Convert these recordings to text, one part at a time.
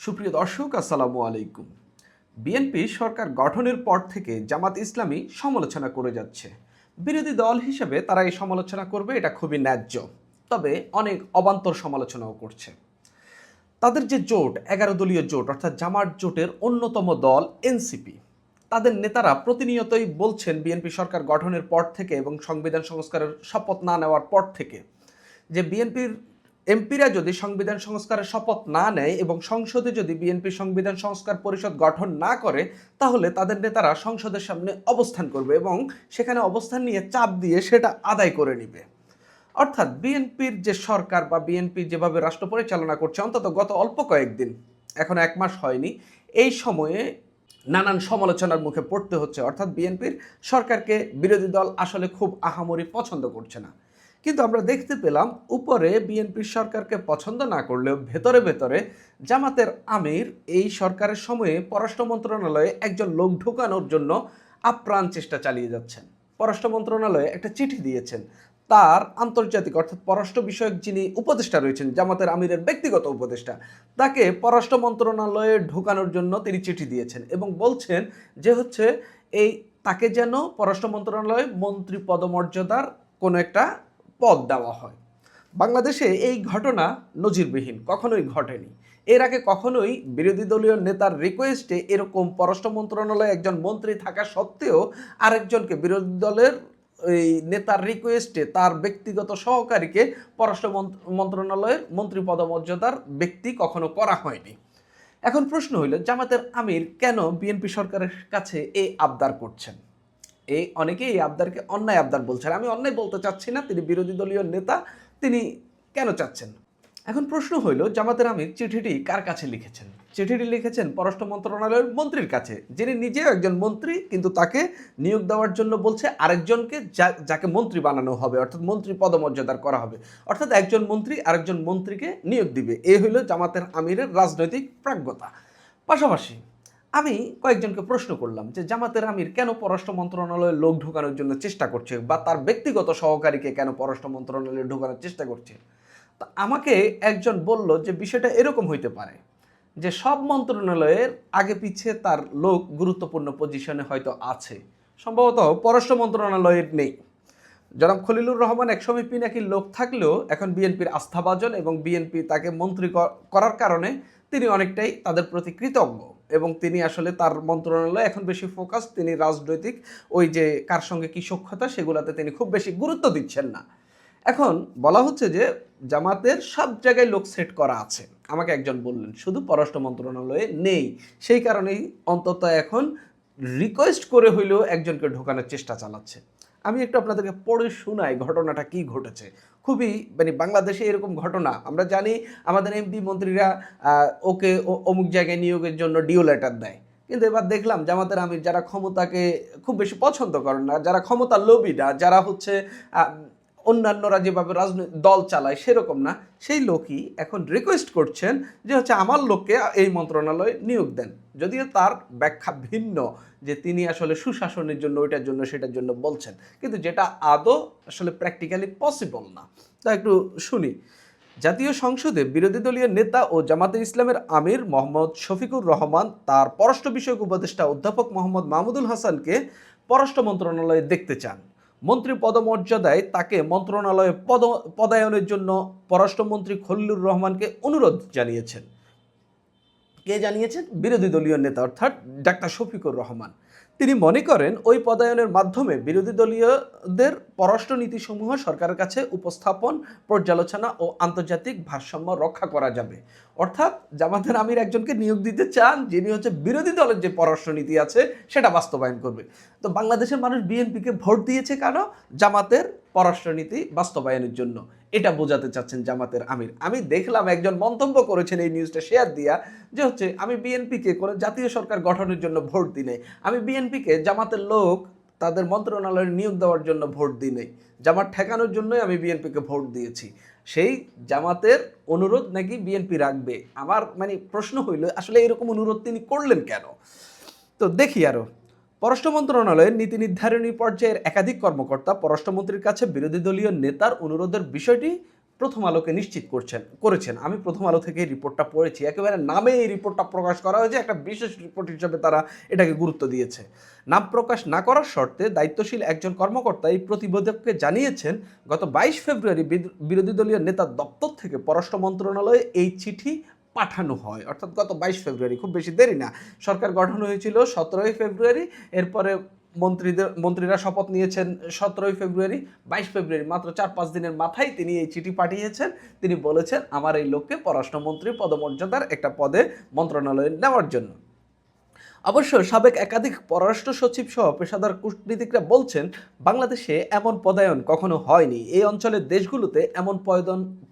সুপ্রিয় দর্শক, আসসালামু আলাইকুম। বিএনপি সরকার গঠনের পর থেকে জামাত ইসলামী সমালোচনা করে যাচ্ছে। বিরোধী দল হিসেবে তারা এই সমালোচনা করবে, এটা খুবই ন্যায্য। তবে অনেক অবান্তর সমালোচনাও করছে। তাদের যে জোট, 11 দলীয় জোট অর্থাৎ জামাত জোটের অন্যতম দল এনসিপি, তাদের নেতারা প্রতিনিয়তই বলছেন বিএনপি সরকার গঠনের পর থেকে এবং সংবিধান সংস্কারের শপথ না নেওয়ার পর থেকে যে বিএনপির এমপিরা যদি সংবিধান সংস্কারের শপথ না নেয় এবং সংসদে যদি বিএনপি সংবিধান সংস্কার পরিষদ গঠন না করে, তাহলে তাদের নেতারা সংসদের সামনে অবস্থান করবে এবং সেখানে অবস্থান নিয়ে চাপ দিয়ে সেটা আদায় করে নেবে। অর্থাৎ বিএনপির যে সরকার বা বিএনপি যেভাবে রাষ্ট্র পরিচালনা করছে, অন্তত গত অল্প কয়েকদিন, এখন 1 মাস হয়নি, এই সময়ে নানান সমালোচনার মুখে পড়তে হচ্ছে। অর্থাৎ বিএনপির সরকারকে বিরোধী দল আসলে খুব আহামরি পছন্দ করছে না। কিন্তু আমরা দেখতে পেলাম উপরে বিএনপির সরকারকে পছন্দ না করলেও ভেতরে ভেতরে জামাতের আমির এই সরকারের সময়ে পররাষ্ট্র মন্ত্রণালয়ে একজন লোক ঢোকানোর জন্য আপ্রাণ চেষ্টা চালিয়ে যাচ্ছেন। পররাষ্ট্র মন্ত্রণালয়ে একটা চিঠি দিয়েছেন। তার আন্তর্জাতিক অর্থাৎ পররাষ্ট্র বিষয়ক যিনি উপদেষ্টা রয়েছেন, জামাতের আমিরের ব্যক্তিগত উপদেষ্টা, তাকে পররাষ্ট্র মন্ত্রণালয়ে ঢোকানোর জন্য তিনি চিঠি দিয়েছেন এবং বলছেন যে এই তাকে যেন পররাষ্ট্র মন্ত্রণালয়ে মন্ত্রী পদমর্যাদার কোনো একটা পদ দেওয়া হয়। বাংলাদেশে এই ঘটনা নজিরবিহীন, কখনোই ঘটেনি। এর আগে কখনোই বিরোধী দলীয় নেতার রিকোয়েস্টে এরকম পররাষ্ট্র মন্ত্রণালয়ে একজন মন্ত্রী থাকা সত্ত্বেও আরেকজনকে, বিরোধী দলের এই নেতার রিকোয়েস্টে তার ব্যক্তিগত সহকারীকে পররাষ্ট্র মন্ত্রণালয়ের মন্ত্রী পদমর্যাদার ব্যক্তি কখনো করা হয়নি। এখন প্রশ্ন হইল, জামাতের আমির কেন বিএনপি সরকারের কাছে এই আবদার করছেন? অনেকেই এই আবদারকে অন্যায় আবদার বলছেন। আমি অন্যায় বলতে চাচ্ছি না, তিনি বিরোধী দলীয় নেতা, তিনি কেন চাচ্ছেন? এখন প্রশ্ন হইল, জামাতের আমির চিঠিটি কার কাছে লিখেছেন? চিঠিটি লিখেছেন পররাষ্ট্র মন্ত্রণালয়ের মন্ত্রীর কাছে, যিনি নিজেও একজন মন্ত্রী, কিন্তু তাকে নিয়োগ দেওয়ার জন্য বলছে আরেকজনকে, যাকে মন্ত্রী বানানো হবে, অর্থাৎ মন্ত্রী পদমর্যাদার করা হবে। অর্থাৎ একজন মন্ত্রী আরেকজন মন্ত্রীকে নিয়োগ দিবে। এই হইল জামাতের আমিরের রাজনৈতিক প্রাজ্ঞতা। পাশাপাশি আমি কয়েকজনকে প্রশ্ন করলাম যে জামাতের আমির কেন পররাষ্ট্র মন্ত্রণালয়ে লোক ঢোকানোর জন্য চেষ্টা করছে, বা তার ব্যক্তিগত সহকারীকে কেন পররাষ্ট্র মন্ত্রণালয়ে ঢোকানোর চেষ্টা করছে। তো আমাকে একজন বলল যে বিষয়টা এরকম হইতে পারে যে সব মন্ত্রণালয়ের আগে পিছিয়ে তার লোক গুরুত্বপূর্ণ পজিশনে হয়তো আছে, সম্ভবত পররাষ্ট্র মন্ত্রণালয়ের নেই। জনাব খলিলুর রহমান একসময় পিনাকির লোক থাকলেও এখন বিএনপির আস্থাভাজন এবং বিএনপি তাকে মন্ত্রী করার কারণে তিনি অনেকটাই তাদের প্রতি কৃতজ্ঞ এবং তিনি আসলে তার মন্ত্রণালয়ে এখন বেশি ফোকাস, তিনি রাজনৈতিক ওই যে কার সঙ্গে কী সখ্যতা সেগুলোতে তিনি খুব বেশি গুরুত্ব দিচ্ছেন না। এখন বলা হচ্ছে যে জামাতের সব জায়গায় লোক সেট করা আছে। আমাকে একজন বললেন শুধু পররাষ্ট্র মন্ত্রণালয়ে নেই, সেই কারণেই অন্তত এখন রিকোয়েস্ট করে হইলেও একজনকে ঢোকানোর চেষ্টা চালাচ্ছে। আমি একটু আপনাদেরকে পড়ে শোনাই ঘটনাটা কি ঘটেছে। খুবই বাংলাদেশে এরকম ঘটনা আমরা জানি, আমাদের এমপি মন্ত্রীরা ওকে অমুক জায়গায় নিয়োগের জন্য ডিও লেটার দেয়, কিন্তু এবার দেখলাম জামাতের আমির যারা ক্ষমতাকে খুব বেশি পছন্দ করেন না, যারা ক্ষমতার লোভী না, যারা অন্যান্যরা যেভাবে রাজনৈতিক দল চালায় সেরকম না, সেই লোকই এখন রিকোয়েস্ট করছেন যে আমার লোককে এই মন্ত্রণালয়ে নিয়োগ দেন। যদিও তার ব্যাখ্যা ভিন্ন, যে তিনি আসলে সুশাসনের জন্য, ওইটার জন্য, সেটার জন্য বলছেন, কিন্তু যেটা আদৌ আসলে প্র্যাকটিক্যালি পসিবল না। তা একটু শুনি। জাতীয় সংসদে বিরোধী দলীয় নেতা ও জামাতে ইসলামের আমির মোহাম্মদ শফিকুর রহমান তার পররাষ্ট্র বিষয়ক উপদেষ্টা অধ্যাপক মোহাম্মদ মাহমুদুল হাসানকে পররাষ্ট্র মন্ত্রণালয়ে দেখতে চান। মন্ত্রী পদমর্যাদায় তাকে মন্ত্রণালয়ে পদায়নের জন্য পররাষ্ট্রমন্ত্রী খলিলুর রহমানকে অনুরোধ জানিয়েছেন। কে জানিয়েছেন? বিরোধী দলীয় নেতা অর্থাৎ ডাক্তার শফিকুর রহমান। তিনি মনে করেন ওই পদায়নের মাধ্যমে বিরোধী দলীয়দের পররাষ্ট্রনীতিসমূহ সরকারের কাছে উপস্থাপন, পর্যালোচনা ও আন্তর্জাতিক ভারসাম্য রক্ষা করা যাবে। অর্থাৎ জামাতের আমির একজনকে নিয়োগ দিতে চান যিনি বিরোধী দলের যে পররাষ্ট্রনীতি আছে সেটা বাস্তবায়ন করবে। তো বাংলাদেশের মানুষ বিএনপিকে ভোট দিয়েছে কেন? জামাতের পররাষ্ট্রনীতি বাস্তবায়নের জন্য। এটা বোঝাতে চাচ্ছেন জামাতের আমির। আমি দেখলাম একজন মন্তব্য করেছেন এই নিউজটা শেয়ার দিয়া, যে আমি বিএনপিকে কোনো জাতীয় সরকার গঠনের জন্য ভোট দিই নাই, আমি বিএনপিকে জামাতের লোক তাদের মন্ত্রণালয়ে নিয়োগ দেওয়ার জন্য ভোট দিই নাই, জামাত ঠেকানোর জন্যই আমি বিএনপিকে ভোট দিয়েছি। সেই জামাতের অনুরোধ নাকি বিএনপি রাখবে। আমার প্রশ্ন হইল আসলে এরকম অনুরোধ তিনি করলেন কেন? তো দেখি আরো। পররাষ্ট্র মন্ত্রণালয়ের নীতি নির্ধারণী পর্যায়ের একাধিক কর্মকর্তা পররাষ্ট্রমন্ত্রীর কাছে বিরোধী দলীয় নেতার অনুরোধের বিষয়টি প্রথম আলোকে নিশ্চিত করেছেন। আমি প্রথম আলো থেকে এই রিপোর্টটা পড়েছি, একেবারে নামে এই রিপোর্টটা প্রকাশ করা হয়েছে, একটা বিশেষ রিপোর্ট হিসেবে তারা এটাকে গুরুত্ব দিয়েছে। নাম প্রকাশ না করার শর্তে দায়িত্বশীল একজন কর্মকর্তা এই প্রতিবেদককে জানিয়েছেন, গত 22 ফেব্রুয়ারি বিরোধী দলীয় নেতার দপ্তর থেকে পররাষ্ট্র মন্ত্রণালয়ে এই চিঠি পাঠানো হয়। অর্থাৎ গত 22 ফেব্রুয়ারি, খুব বেশি দেরি না। সরকার গঠন হয়েছিল 17ই ফেব্রুয়ারি, এরপরে মন্ত্রীরা শপথ নিয়েছেন 17ই ফেব্রুয়ারি। 22 ফেব্রুয়ারি মাত্র 4-5 দিনের মাথায় তিনি এই চিঠি পাঠিয়েছেন। তিনি বলেছেন আমার এই লোককে পররাষ্ট্রমন্ত্রী পদমর্যাদার একটা পদে মন্ত্রণালয়ে নেওয়ার জন্য। অবশ্য সাবেক একাধিক পররাষ্ট্র সচিব সহ পেশাদার কূটনীতিকরা বলছেন, বাংলাদেশে এমন পদায়ন কখনো হয়নি। এই অঞ্চলের দেশগুলোতে এমন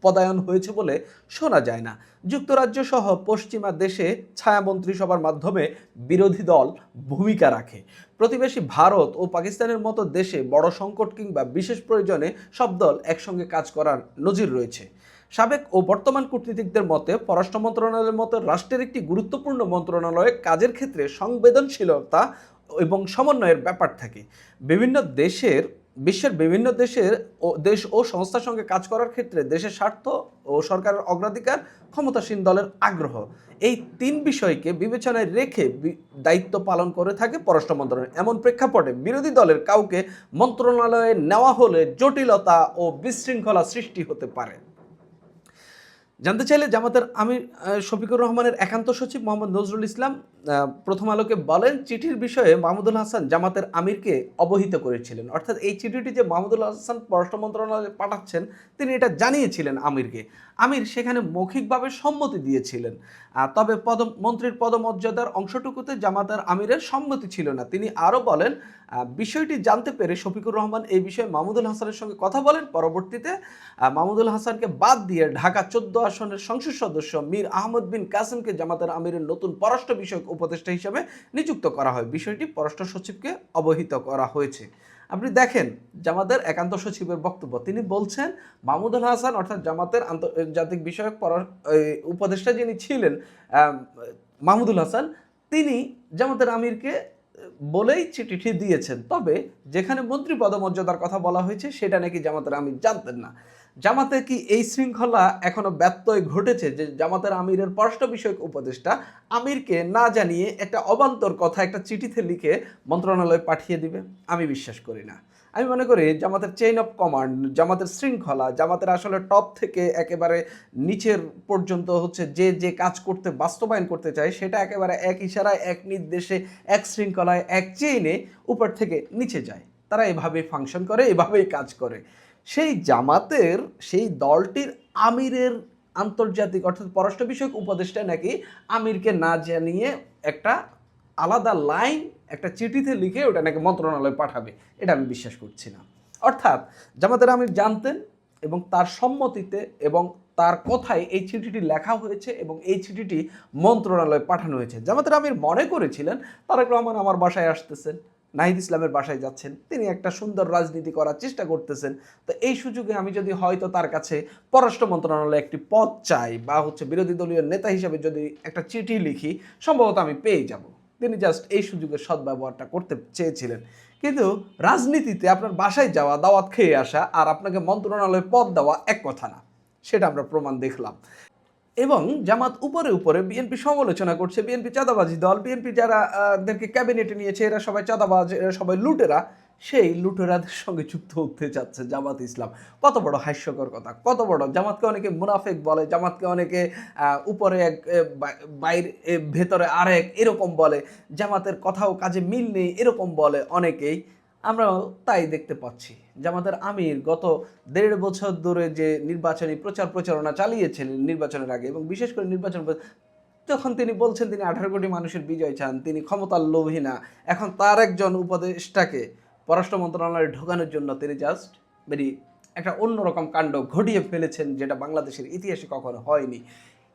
পদায়ন হয়েছে বলে শোনা যায় না। যুক্তরাজ্য সহ পশ্চিমা দেশে ছায়া মন্ত্রিসভার মাধ্যমে বিরোধী দল ভূমিকা রাখে। প্রতিবেশী ভারত ও পাকিস্তানের মতো দেশে বড় সংকট কিংবা বিশেষ প্রয়োজনে সব দল একসঙ্গে কাজ করার নজির রয়েছে। সাবেক ও বর্তমান কূটনীতিকদের মতে পররাষ্ট্র মন্ত্রণালয়ের মতো রাষ্ট্রের একটি গুরুত্বপূর্ণ মন্ত্রণালয়ে কাজের ক্ষেত্রে সংবেদনশীলতা এবং সমন্বয়ের ব্যাপার থাকে। বিশ্বের বিভিন্ন দেশ ও সংস্থার সঙ্গে কাজ করার ক্ষেত্রে দেশের স্বার্থ ও সরকারের অগ্রাধিকার, ক্ষমতাসীন দলের আগ্রহ, এই 3 বিষয়কে বিবেচনায় রেখে দায়িত্ব পালন করে থাকে পররাষ্ট্র মন্ত্রণালয়। এমন প্রেক্ষাপটে বিরোধী দলের কাউকে মন্ত্রণালয়ে নেওয়া হলে জটিলতা ও বিশৃঙ্খলা সৃষ্টি হতে পারে। জানতে চাইলে জামাতের আমির শফিকুর রহমানের একান্ত সচিব মোহাম্মদ নজরুল ইসলাম প্রথম আলোকে বলেন, চিঠির বিষয়ে মাহমুদুল হাসান জামাতের আমিরকে অবহিত করেছিলেন। অর্থাৎ এই চিঠিটি যে মাহমুদুল হাসান পররাষ্ট্র মন্ত্রণালয়ে পাঠাচ্ছেন, তিনি এটা জানিয়েছিলেন আমিরকে। আমির সেখানে মৌখিকভাবে সম্মতি দিয়েছিলেন, তবে মন্ত্রীর পদমর্যাদার অংশটুকুতে জামাতের আমিরের সম্মতি ছিল না। তিনি আরও বলেন, বিষয়টি জানতে পেরে শফিকুর রহমান এই বিষয়ে মাহমুদুল হাসানের সঙ্গে কথা বলেন। পরবর্তীতে মাহমুদুল হাসানকে বাদ দিয়ে ঢাকা 14 আসনের সংসদ সদস্য মীর আহমদ বিন কাসেমকে জামাতের আমিরের নতুন পররাষ্ট্র বিষয়ক উপদেষ্টা হিসেবে নিযুক্ত করা হয়। বিষয়টি পররাষ্ট্র সচিবকে অবহিত করা হয়েছে। আপনি দেখেন জামাতের একান্ত সচিবের বক্তব্য, তিনি বলছেন মাহমুদুল হাসান অর্থাৎ জামাতের আন্তর্জাতিক বিষয়ক উপদেষ্টা যিনি ছিলেন মাহমুদুল হাসান, তিনি জামাতের আমিরকে বলেই চিঠি দিয়েছেন। তবে যেখানে মন্ত্রী পদমর্যাদার কথা বলা হয়েছে সেটা নাকি জামাতের আমির জানতেন না। জামাতে কি এই শৃঙ্খলা এখনো ব্যত্যয় ঘটেছে যে জামাতের আমিরের পররাষ্ট্র বিষয়ক উপদেষ্টা আমিরকে না জানিয়ে একটা অবান্তর কথা একটা চিঠিতে লিখে মন্ত্রণালয়ে পাঠিয়ে দিবে? আমি বিশ্বাস করি না। আমি মনে করি জামাতের চেইন অফ কমান্ড, জামাতের শৃঙ্খলা, জামাতের আসলে টপ থেকে একেবারে নিচের পর্যন্ত হচ্ছে যে কাজ বাস্তবায়ন করতে চায় সেটা একেবারে এক ইশারায়, এক নির্দেশে, এক শৃঙ্খলায়, এক চেইনে উপর থেকে নিচে যায়। তারা এভাবেই ফাংশন করে, এভাবেই কাজ করে। সেই দলটির আমিরের আন্তর্জাতিক অর্থাৎ পররাষ্ট্র বিষয়ক উপদেষ্টা নাকি আমিরকে না জানিয়ে একটা আলাদা লাইন একটা চিঠিতে লিখে ওটা নাকি মন্ত্রণালয়ে পাঠাবে, এটা আমি বিশ্বাস করছি না। অর্থাৎ জামাতের আমির জানতেন এবং তার সম্মতিতে এবং তার কথায় এই চিঠিটি লেখা হয়েছে এবং এই চিঠিটি মন্ত্রণালয়ে পাঠানো হয়েছে। জামাতের আমির মনে করেছিলেন তারেক রহমান আমার বাসায় আসতেছেন, নাহিদ ইসলামের বাসায় যাচ্ছেন, তিনি একটা সুন্দর রাজনীতি করার চেষ্টা করতেছেন, তো এই সুযোগে আমি যদি হয়তো তার কাছে পররাষ্ট্র মন্ত্রণালয়ে একটি পদ চাই বা বিরোধী দলীয় নেতা হিসেবে যদি একটা চিঠি লিখি, সম্ভবত আমি পেয়ে যাব। তিনি জাস্ট এই সুযোগের সদ্ব্যবহারটা করতে চেয়েছিলেন। কিন্তু রাজনীতিতে আপনার বাসায় যাওয়া, দাওয়াত খেয়ে আসা আর আপনাকে মন্ত্রণালয়ে পদ দেওয়া এক কথা না, সেটা আমরা প্রমাণ দেখলাম। এবং জামাত উপরে বিএনপি সমালোচনা করছে, বিএনপি চাঁদাবাজি দল, বিএনপি যাদেরকে ক্যাবিনেটে নিয়েছে এরা সবাই চাঁদাবাজ, এরা সবাই লুটেরা, সেই লুটেরাদের সঙ্গে যুক্ত হতে চাচ্ছে জামাত ইসলাম। কত বড় হাস্যকর কথা, কত বড়! জামাতকে অনেকে মুনাফেক বলে, জামাতকে অনেকে উপরে এক বাইরে ভেতরে আরেক এরকম বলে, জামাতের কথাও কাজে মিল নেই এরকম বলে অনেকেই। আমরাও তাই দেখতে পাচ্ছি। জামাতের আমির গত 1.5 বছর ধরে যে নির্বাচনী প্রচারণা চালিয়েছিলেন নির্বাচনের আগে এবং বিশেষ করে নির্বাচন, তখন তিনি বলছেন তিনি 18 কোটি মানুষের বিজয় চান, তিনি ক্ষমতার লোভী না। এখন তার একজন উপদেষ্টাকে পররাষ্ট্র মন্ত্রণালয়ে ঢোকানোর জন্য তিনি জাস্ট একটা অন্যরকম কাণ্ড ঘটিয়ে ফেলেছেন, যেটা বাংলাদেশের ইতিহাসে কখনো হয়নি।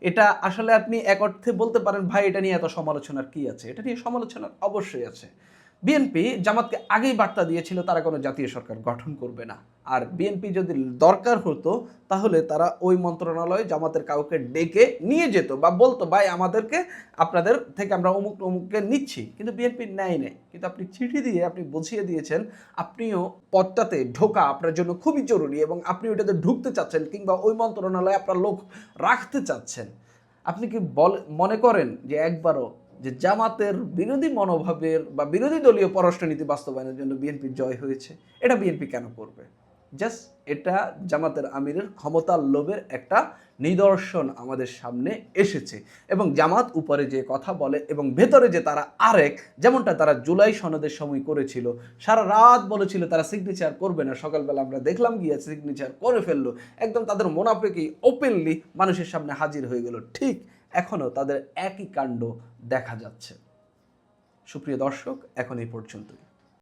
এটা আসলে আপনি এক অর্থে বলতে পারেন, ভাই এটা নিয়ে এত সমালোচনার কি আছে? এটা নিয়ে সমালোচনার অবশ্যই আছে। বিএনপি জামাতকে আগেই বার্তা দিয়েছিল তারা কোনো জাতীয় সরকার গঠন করবে না। আর বিএনপি যদি দরকার হতো তাহলে তারা ওই মন্ত্রণালয়ে জামাতের কাউকে ডেকে নিয়ে যেত বা বলতো ভাই আমাদেরকে আপনাদের থেকে আমরা অমুক অমুককে নিচ্ছি, কিন্তু বিএনপি নেয় নেই। কিন্তু আপনি চিঠি দিয়ে আপনি বুঝিয়ে দিয়েছেন আপনিও পদটাতে ঢোকা আপনার জন্য খুবই জরুরি এবং আপনি ওইটাতে ঢুকতে চাচ্ছেন কিংবা ওই মন্ত্রণালয়ে আপনার লোক রাখতে চাচ্ছেন। আপনি কি মনে করেন যে একবারও যে জামাতের বিরোধী মনোভাবের বা বিরোধী দলীয় পররাষ্ট্রনীতি বাস্তবায়নের জন্য বিএনপির জয় হয়েছে? এটা বিএনপি কেন করবে? জাস্ট এটা জামাতের আমিরের ক্ষমতার লোভের একটা নিদর্শন আমাদের সামনে এসেছে। এবং জামাত উপরে যে কথা বলে এবং ভেতরে যে তারা আরেক, যেমনটা তারা জুলাই সনদের সময় করেছিল, সারা রাত বলেছিল তারা সিগনেচার করবে না, সকালবেলা আমরা দেখলাম গিয়ে সিগনেচার করে ফেললো, একদম তাদের মোনাফেকি ওপেনলি মানুষের সামনে হাজির হয়ে গেল। ঠিক এখনও তাদের একই কাণ্ড দেখা যাচ্ছে। সুপ্রিয় দর্শক, এখন এই পর্যন্তই।